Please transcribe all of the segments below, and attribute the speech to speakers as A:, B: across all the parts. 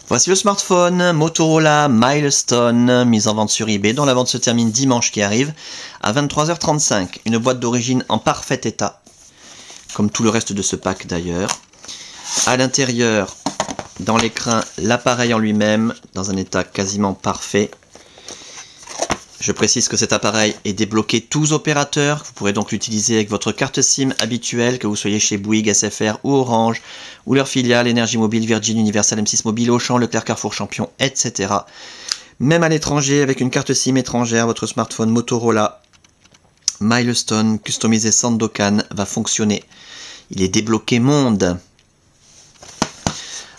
A: Voici le smartphone Motorola Milestone, mis en vente sur eBay, dont la vente se termine dimanche qui arrive à 23h35. Une boîte d'origine en parfait état, comme tout le reste de ce pack d'ailleurs. À l'intérieur, dans l'écran, l'appareil en lui-même, dans un état quasiment parfait. Je précise que cet appareil est débloqué tous opérateurs. Vous pourrez donc l'utiliser avec votre carte SIM habituelle, que vous soyez chez Bouygues, SFR ou Orange, ou leur filiale, Énergie Mobile, Virgin, Universal, M6 Mobile, Auchan, Leclerc, Carrefour, Champion, etc. Même à l'étranger, avec une carte SIM étrangère, votre smartphone Motorola Milestone, customisé Sandokan, va fonctionner. Il est débloqué monde.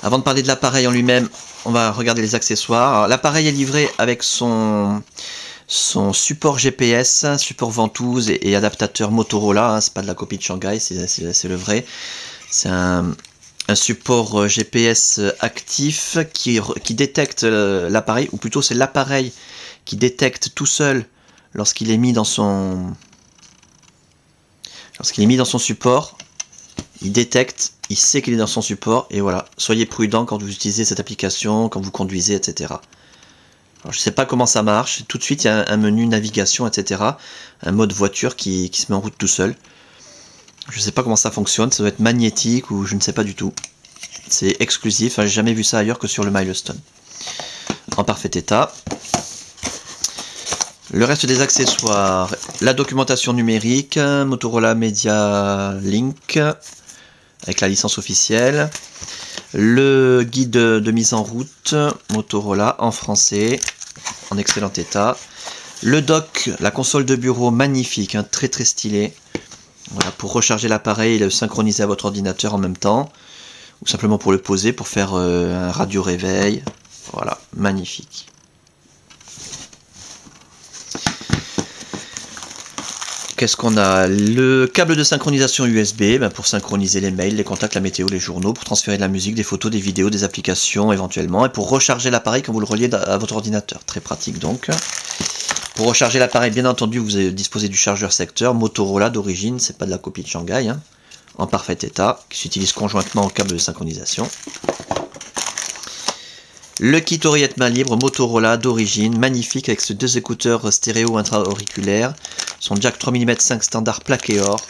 A: Avant de parler de l'appareil en lui-même, on va regarder les accessoires. L'appareil est livré avec son support GPS, support ventouse et adaptateur Motorola, hein, c'est pas de la copie de Shanghai, c'est le vrai. C'est un support GPS actif qui détecte l'appareil, ou plutôt c'est l'appareil qui détecte tout seul lorsqu'il est mis dans son support. Il détecte, il sait qu'il est dans son support, et voilà. Soyez prudent quand vous utilisez cette application, quand vous conduisez, etc. Alors, je ne sais pas comment ça marche. Tout de suite, il y a un menu navigation, etc. Un mode voiture qui se met en route tout seul. Je ne sais pas comment ça fonctionne. Ça doit être magnétique ou je ne sais pas du tout. C'est exclusif. Enfin, j'ai jamais vu ça ailleurs que sur le Milestone. En parfait état. Le reste des accessoires. La documentation numérique. Motorola Media Link. Avec la licence officielle. Le guide de mise en route Motorola en français, en excellent état. Le dock, la console de bureau magnifique, hein, très très stylé. Voilà, pour recharger l'appareil et le synchroniser à votre ordinateur en même temps. Ou simplement pour le poser, pour faire un radio réveil. Voilà, magnifique. Qu'est-ce qu'on a? Le câble de synchronisation USB, pour synchroniser les mails, les contacts, la météo, les journaux, pour transférer de la musique, des photos, des vidéos, des applications éventuellement, et pour recharger l'appareil quand vous le reliez à votre ordinateur. Très pratique donc. Pour recharger l'appareil, bien entendu, vous disposez du chargeur secteur Motorola d'origine, c'est pas de la copie de Shanghai, hein, en parfait état, qui s'utilise conjointement au câble de synchronisation. Le kit oreillette main libre Motorola d'origine, magnifique, avec ses deux écouteurs stéréo intra-auriculaires, son jack 3 mm 5 standard plaqué or,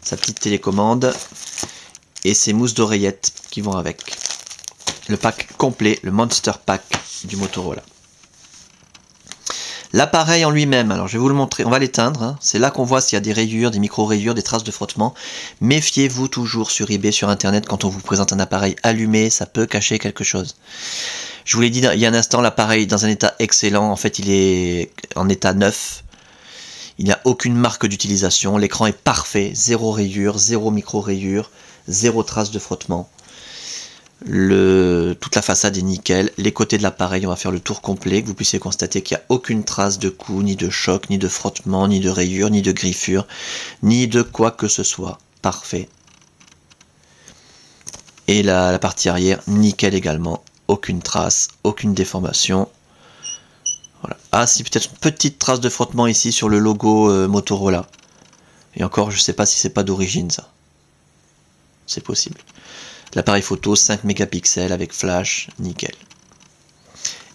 A: sa petite télécommande, et ses mousses d'oreillette qui vont avec. Le pack complet, le Monster Pack du Motorola. L'appareil en lui-même, alors je vais vous le montrer, on va l'éteindre, hein. C'est là qu'on voit s'il y a des rayures, des micro-rayures, des traces de frottement. Méfiez-vous toujours sur eBay, sur internet, quand on vous présente un appareil allumé, ça peut cacher quelque chose. Je vous l'ai dit il y a un instant, l'appareil est dans un état excellent, en fait il est en état neuf. Il n'y a aucune marque d'utilisation, l'écran est parfait, zéro rayure, zéro micro-rayure, zéro trace de frottement. Toute la façade est nickel, les côtés de l'appareil, on va faire le tour complet, que vous puissiez constater qu'il n'y a aucune trace de coup, ni de choc, ni de frottement, ni de rayure, ni de griffure, ni de quoi que ce soit. Parfait. Et la partie arrière, nickel également, aucune trace, aucune déformation. Voilà. Ah si, peut-être une petite trace de frottement ici sur le logo Motorola. Et encore, je ne sais pas si c'est pas d'origine ça. C'est possible. L'appareil photo 5 mégapixels avec flash, nickel.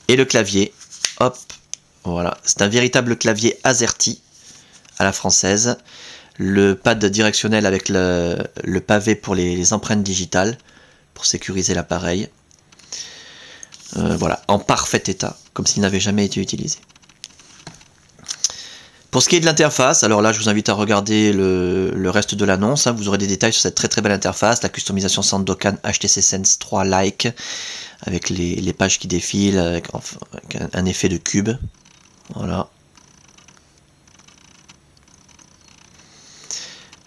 A: Et le clavier, hop, voilà. C'est un véritable clavier AZERTY à la française. Le pad directionnel avec le pavé pour les empreintes digitales, pour sécuriser l'appareil. Voilà, en parfait état, comme s'il n'avait jamais été utilisé. Pour ce qui est de l'interface, alors là je vous invite à regarder le reste de l'annonce, hein. Vous aurez des détails sur cette très très belle interface, la customisation Sandokan HTC Sense 3 Lite, avec les pages qui défilent, avec un effet de cube. Voilà.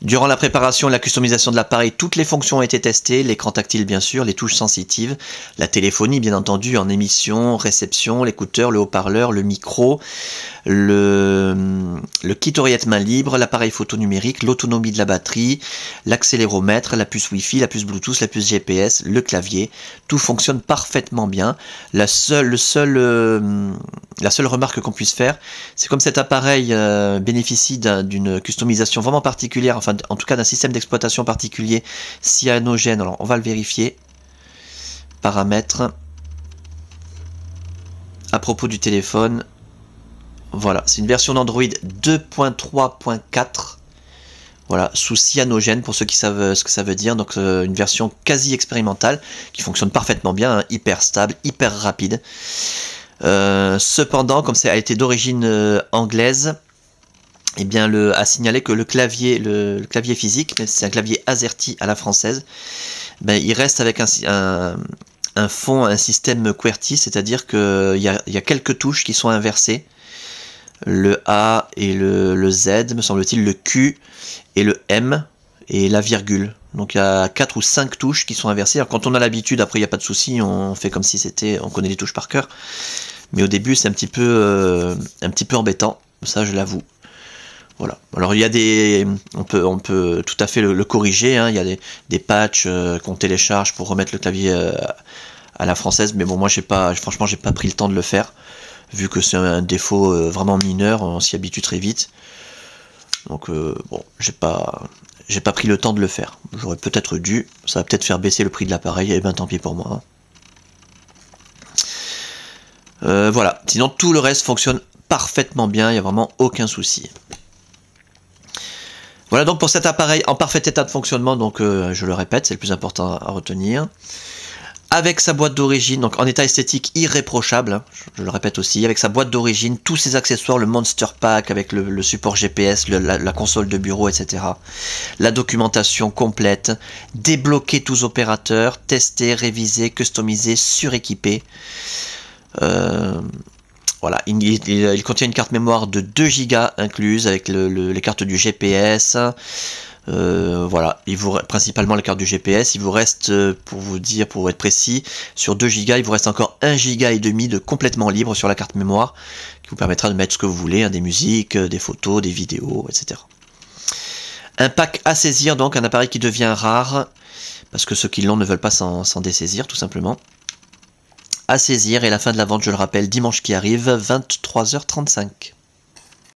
A: Durant la préparation et la customisation de l'appareil, toutes les fonctions ont été testées, l'écran tactile bien sûr, les touches sensitives, la téléphonie bien entendu en émission, réception, l'écouteur, le haut-parleur, le micro, le kit oreillette main libre, l'appareil photo numérique, l'autonomie de la batterie, l'accéléromètre, la puce Wi-Fi, la puce Bluetooth, la puce GPS, le clavier, tout fonctionne parfaitement bien. La seule remarque qu'on puisse faire, c'est comme cet appareil bénéficie d'une customisation vraiment particulière, enfin en tout cas d'un système d'exploitation particulier cyanogène, alors on va le vérifier. Paramètres, à propos du téléphone. Voilà, c'est une version d'Android 2.3.4. Voilà, sous cyanogène pour ceux qui savent ce que ça veut dire. Donc une version quasi expérimentale qui fonctionne parfaitement bien, hein, hyper stable, hyper rapide. Cependant, comme ça a été d'origine anglaise, eh bien a signalé que le clavier physique, c'est un clavier AZERTY à la française, ben, il reste avec un fond, un système QWERTY, c'est-à-dire qu'il y a quelques touches qui sont inversées. Le A et le Z, me semble-t-il, le Q et le M et la virgule. Donc il y a 4 ou 5 touches qui sont inversées. Alors quand on a l'habitude, après il n'y a pas de souci, on fait comme si on connaît les touches par cœur. Mais au début c'est un petit peu embêtant, ça je l'avoue. Voilà. Alors il y a on peut tout à fait le corriger, hein. Il y a des patchs qu'on télécharge pour remettre le clavier à la française, mais bon, moi franchement j'ai pas pris le temps de le faire. Vu que c'est un défaut vraiment mineur, on s'y habitue très vite. Donc bon, j'ai pas pris le temps de le faire. J'aurais peut-être dû, ça va peut-être faire baisser le prix de l'appareil, et ben tant pis pour moi. Voilà, sinon tout le reste fonctionne parfaitement bien, il n'y a vraiment aucun souci. Voilà donc pour cet appareil en parfait état de fonctionnement, donc je le répète, c'est le plus important à retenir. Avec sa boîte d'origine, donc en état esthétique irréprochable, hein, je le répète aussi, avec sa boîte d'origine, tous ses accessoires, le Monster Pack avec le support GPS, la console de bureau, etc. La documentation complète, débloquer tous opérateurs, tester, réviser, customiser, suréquiper. Voilà, il contient une carte mémoire de 2 Go incluse avec les cartes du GPS. Voilà, principalement la carte du GPS, il vous reste, pour être précis, sur 2 Go, il vous reste encore 1,5 Go de complètement libre sur la carte mémoire, qui vous permettra de mettre ce que vous voulez, hein, des musiques, des photos, des vidéos, etc. Un pack à saisir, donc un appareil qui devient rare, parce que ceux qui l'ont ne veulent pas s'en dessaisir, tout simplement. À saisir, et la fin de la vente, je le rappelle, dimanche qui arrive, 23h35.